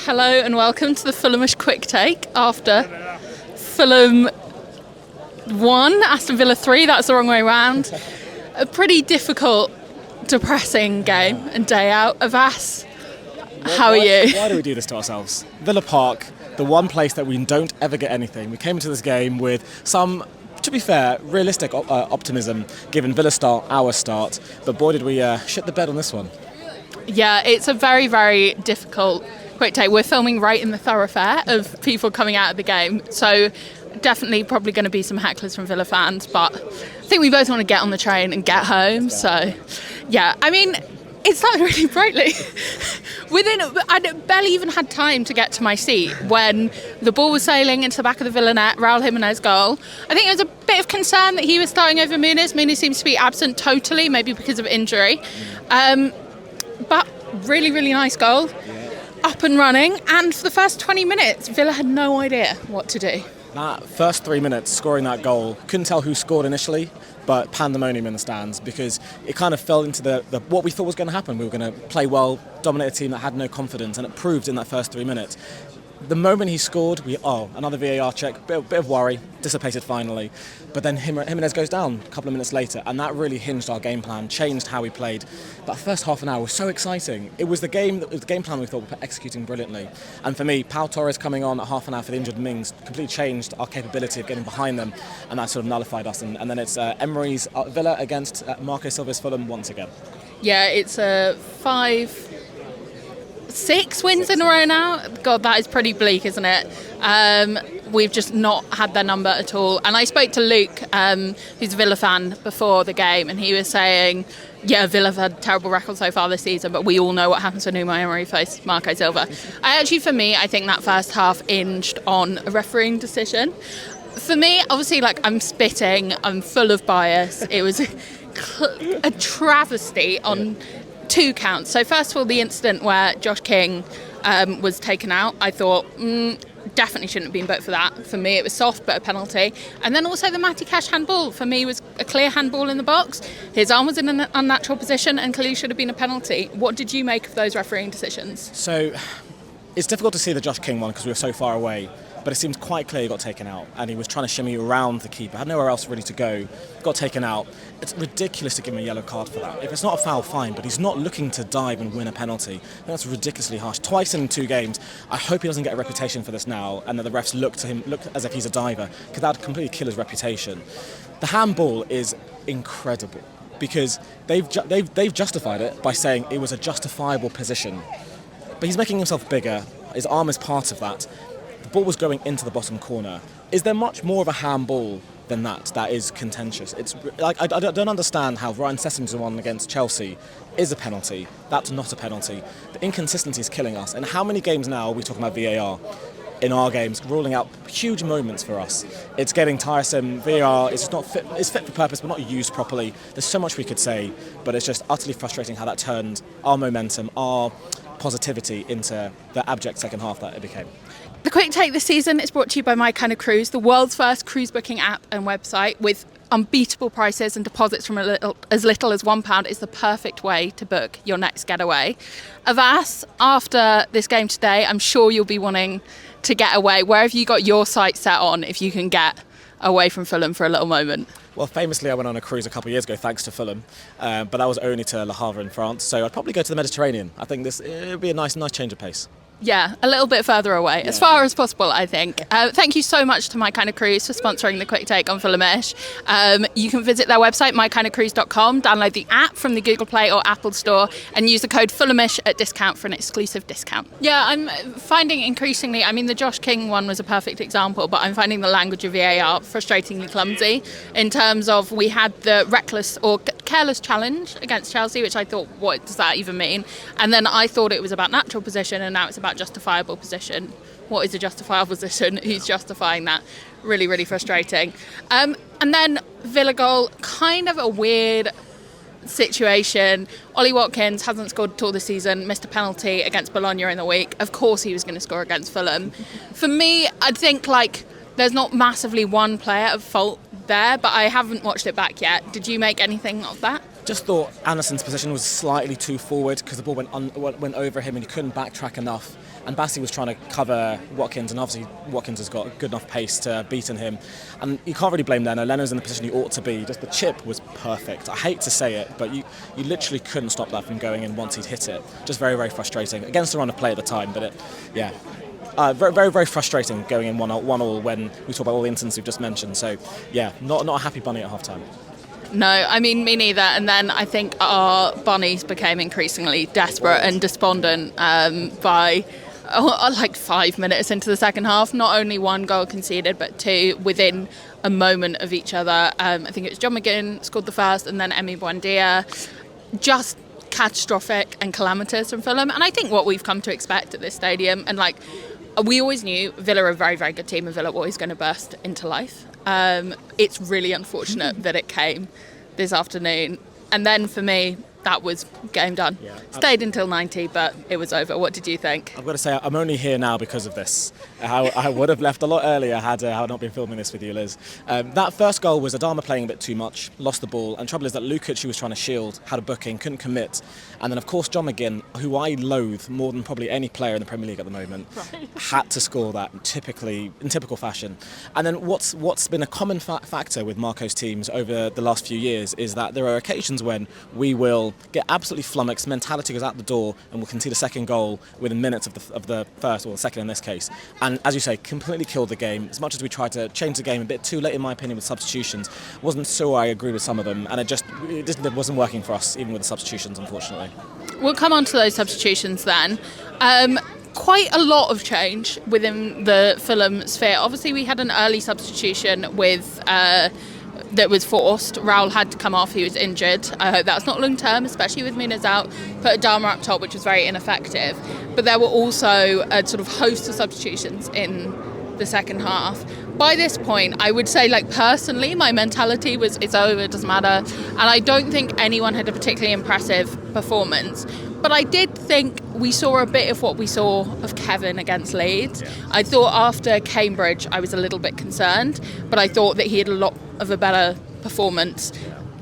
Hello and welcome to the Fulhamish Quick Take after Fulham 1, Aston Villa 3, that's the wrong way round. A pretty difficult, depressing game and day out. Avais, how are you? Why do we do this to ourselves? Villa Park, the one place that we don't ever get anything. We came into this game with some, to be fair, realistic optimism given Villa's start, our start, but boy did we shit the bed on this one. Yeah, it's a very, very difficult quick take. We're filming right in the thoroughfare of people coming out of the game, so definitely probably going to be some hecklers from Villa fans, but I think we both want to get on the train and get home, so yeah, I mean, it started really brightly. I barely even had time to get to my seat when the ball was sailing into the back of the Villa net, Raul Jimenez goal. I think there was a bit of concern that he was starting over Muniz. Muniz seems to be absent totally, maybe because of injury. But really, really nice goal. Up and running, and for the first 20 minutes, Villa had no idea what to do. That first 3 minutes scoring that goal, couldn't tell who scored initially, but pandemonium in the stands because it kind of fell into the what we thought was going to happen. We were going to play well, dominate a team that had no confidence, and it proved in that first 3 minutes. The moment he scored, another VAR check, bit of worry, dissipated finally. But then Jimenez goes down a couple of minutes later, and that really hinged our game plan, changed how we played. That first half an hour was so exciting. It was the game plan we thought we were executing brilliantly. And for me, Pau Torres coming on at half an hour for the injured Mings completely changed our capability of getting behind them, and that sort of nullified us. And then it's Emery's Villa against Marco Silva's Fulham once again. Yeah, it's a 6 wins in a row now. God, that is pretty bleak, isn't it? We've just not had their number at all. And I spoke to Luke, who's a Villa fan, before the game, and he was saying, yeah, Villa have had terrible records so far this season, but we all know what happens when Unai Emery faced Marco Silva. I think that first half hinged on a refereeing decision. For me, obviously, I'm spitting, I'm full of bias. It was a travesty on 2 counts. So first of all, the incident where Josh King was taken out, I thought definitely shouldn't have been booked for that. For me, it was soft, but a penalty. And then also the Matty Cash handball, for me, was a clear handball in the box. His arm was in an unnatural position and clearly should have been a penalty. What did you make of those refereeing decisions? So it's difficult to see the Josh King one because we were so far away. But it seems quite clear he got taken out, and he was trying to shimmy around the keeper, had nowhere else really to go, got taken out. It's ridiculous to give him a yellow card for that. If it's not a foul, fine, but he's not looking to dive and win a penalty. That's ridiculously harsh. Twice in 2 games. I hope he doesn't get a reputation for this now, and that the refs look as if he's a diver, because that would completely kill his reputation. The handball is incredible, because they've justified it by saying it was a justifiable position. But he's making himself bigger. His arm is part of that. The ball was going into the bottom corner. Is there much more of a handball than that is contentious? It's I don't understand how Ryan Sessegnom's one against Chelsea is a penalty. That's not a penalty. The inconsistency is killing us. And how many games now are we talking about VAR in our games, ruling out huge moments for us? It's getting tiresome. VAR is just not fit. It's fit for purpose, but not used properly. There's so much we could say, but it's just utterly frustrating how that turned our momentum, our positivity into the abject second half that it became. The Quick Take this season is brought to you by My Kind of Cruise, the world's first cruise booking app and website with unbeatable prices and deposits from as little as £1 is the perfect way to book your next getaway. Avais, after this game today, I'm sure you'll be wanting to get away. Where have you got your sights set on if you can get away from Fulham for a little moment? Well, famously, I went on a cruise a couple of years ago, thanks to Fulham, but that was only to Le Havre in France, so I'd probably go to the Mediterranean. I think it would be a nice change of pace. Yeah, a little bit further away, as far as possible, I think. Thank you so much to My Kind of Cruise for sponsoring the Quick Take on Fulhamish. You can visit their website, mykindofcruise.com, download the app from the Google Play or Apple Store, and use the code Fulhamish at discount for an exclusive discount. Yeah, I'm finding increasingly, the Josh King one was a perfect example, but I'm finding the language of VAR frustratingly clumsy in terms of we had the reckless or careless challenge against Chelsea, which I thought, what does that even mean? And then I thought it was about natural position, and now it's about justifiable position. What is a justifiable position? Who's justifying that? Really, really frustrating. And then Villa goal, kind of a weird situation. Ollie Watkins hasn't scored at all this season, missed a penalty against Bologna in the week. Of course he was going to score against Fulham. For me, I think there's not massively one player at fault there, but I haven't watched it back yet. Did you make anything of that? Just thought Anderson's position was slightly too forward because the ball went over him and he couldn't backtrack enough. And Bassi was trying to cover Watkins, and obviously Watkins has got good enough pace to beat in him. And you can't really blame Leno. Leno's in the position he ought to be. Just the chip was perfect. I hate to say it, but you literally couldn't stop that from going in once he'd hit it. Just very, very frustrating. Against the run of play at the time, but very, very, very frustrating going in 1-1 when we talk about all the incidents we've just mentioned. So, yeah, not a happy bunny at half-time. No, I mean, me neither. And then I think our bunnies became increasingly desperate and despondent by like 5 minutes into the second half. Not only one goal conceded, but two within a moment of each other. I think it was John McGinn scored the first, and then Emi Buendia. Just catastrophic and calamitous from Fulham. And I think what we've come to expect at this stadium, and like we always knew Villa are a very, very good team, and Villa were always going to burst into life. It's really unfortunate that it came this afternoon. And then for me, that was game done. Yeah, stayed until 90, but it was over. What did you think? I've got to say, I'm only here now because of this. I would have left a lot earlier had I not been filming this with you, Liz. That first goal was Adama playing a bit too much, lost the ball, and trouble is that Lukic, who was trying to shield, had a booking, couldn't commit. And then, of course, John McGinn, who I loathe more than probably any player in the Premier League at the moment, had to score that in typical fashion. And then what's been a common factor with Marco's teams over the last few years is that there are occasions when we will get absolutely flummoxed, mentality goes out the door, and we'll concede a second goal within minutes of the first, or the second in this case. And as you say, completely killed the game. As much as we tried to change the game a bit too late, in my opinion, with substitutions, wasn't so I agree with some of them, and it just wasn't working for us, even with the substitutions, unfortunately. We'll come on to those substitutions then. Quite a lot of change within the Fulham sphere. Obviously, we had an early substitution with that was forced. Raul had to come off, he was injured. I hope that's not long term, especially with Muniz out. Put Adama up top, which was very ineffective. But there were also a sort of host of substitutions in the second half. By this point, I would say, like, personally, my mentality was, it's over, it doesn't matter. And I don't think anyone had a particularly impressive performance. But I did think we saw a bit of what we saw of Kevin against Leeds. Yeah. I thought after Cambridge, I was a little bit concerned, but I thought that he had a lot of a better performance,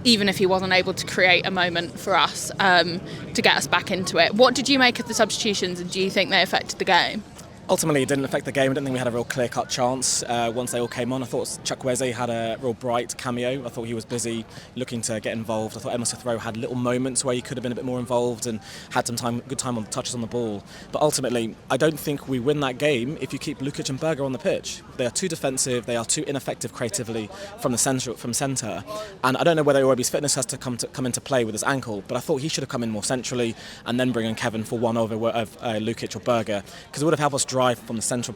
even if he wasn't able to create a moment for us to get us back into it. What did you make of the substitutions, and do you think they affected the game? Ultimately, it didn't affect the game. I didn't think we had a real clear-cut chance once they all came on. I thought Chukwueze had a real bright cameo. I thought he was busy looking to get involved. I thought Emma Smith-Rowe had little moments where he could have been a bit more involved and had some good time on the touches on the ball. But ultimately, I don't think we win that game if you keep Lukic and Berger on the pitch. They are too defensive. They are too ineffective creatively from centre. And I don't know whether Iwobi's fitness has to come into play with his ankle, but I thought he should have come in more centrally and then bring in Kevin for one over of Lukic or Berger, because it would have helped us drive from the central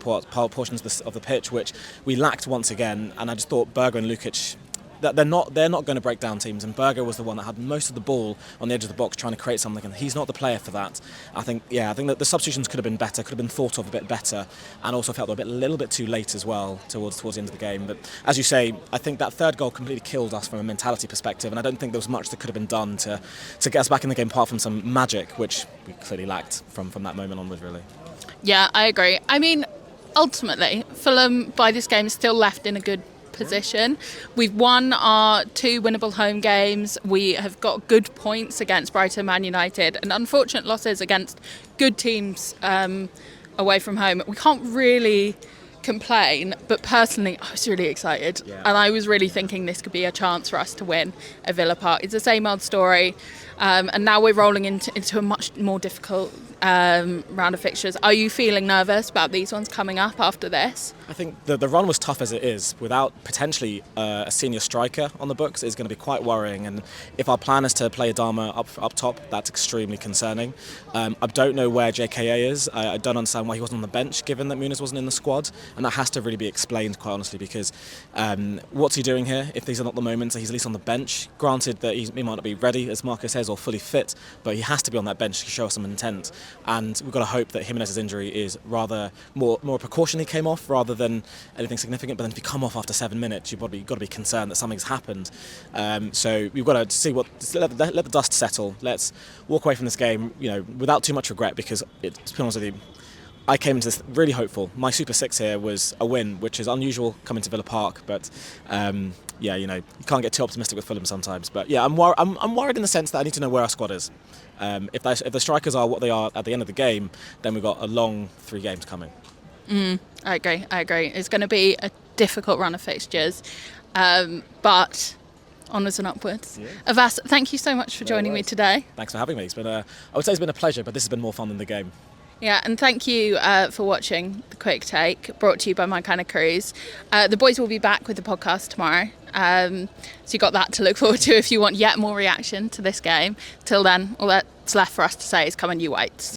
portions of the pitch, which we lacked once again. And I just thought Berger and Lukic, that they're not going to break down teams, and Berger was the one that had most of the ball on the edge of the box trying to create something, and he's not the player for that. I think that the substitutions could have been better, could have been thought of a bit better, and also felt a little bit too late as well towards the end of the game. But as you say, I think that third goal completely killed us from a mentality perspective, and I don't think there was much that could have been done to get us back in the game apart from some magic, which we clearly lacked from that moment onwards, really. Yeah, I agree. I mean, ultimately, Fulham by this game is still left in a good position. We've won our 2 winnable home games. We have got good points against Brighton, Man United, and unfortunate losses against good teams away from home. We can't really complain, but personally I was really excited, and I was really thinking this could be a chance for us to win at Villa Park. It's the same old story, and now we're rolling into a much more difficult round of fixtures. Are you feeling nervous about these ones coming up after this? I think the run was tough as it is. Without potentially a senior striker on the books, is going to be quite worrying. And if our plan is to play Adama up top, that's extremely concerning. I don't know where JKA is. I don't understand why he wasn't on the bench, given that Muniz wasn't in the squad. And that has to really be explained, quite honestly, because what's he doing here? If these are not the moments, he's at least on the bench. Granted that he might not be ready, as Marco says, or fully fit, but he has to be on that bench to show us some intent. And we've got to hope that Jimenez's injury is rather more a precaution he came off rather than anything significant. But then if you come off after 7 minutes, you've got to be concerned that something's happened. So we've got to see let the dust settle. Let's walk away from this game, without too much regret, because to be honest with you, I came into this really hopeful. My Super 6 here was a win, which is unusual coming to Villa Park, but yeah, you know, you can't get too optimistic with Fulham sometimes. But yeah, I'm worried in the sense that I need to know where our squad is. If the strikers are what they are at the end of the game, then we've got a long 3 games coming. I agree. It's going to be a difficult run of fixtures, but onwards and upwards. Yeah. Avais, thank you so much for joining me today. Thanks for having me. I would say it's been a pleasure, but this has been more fun than the game. Yeah, and thank you for watching The Quick Take, brought to you by My Kind of Cruise. The boys will be back with the podcast tomorrow, so you've got that to look forward to if you want yet more reaction to this game. Till then, all that's left for us to say is come and you wait.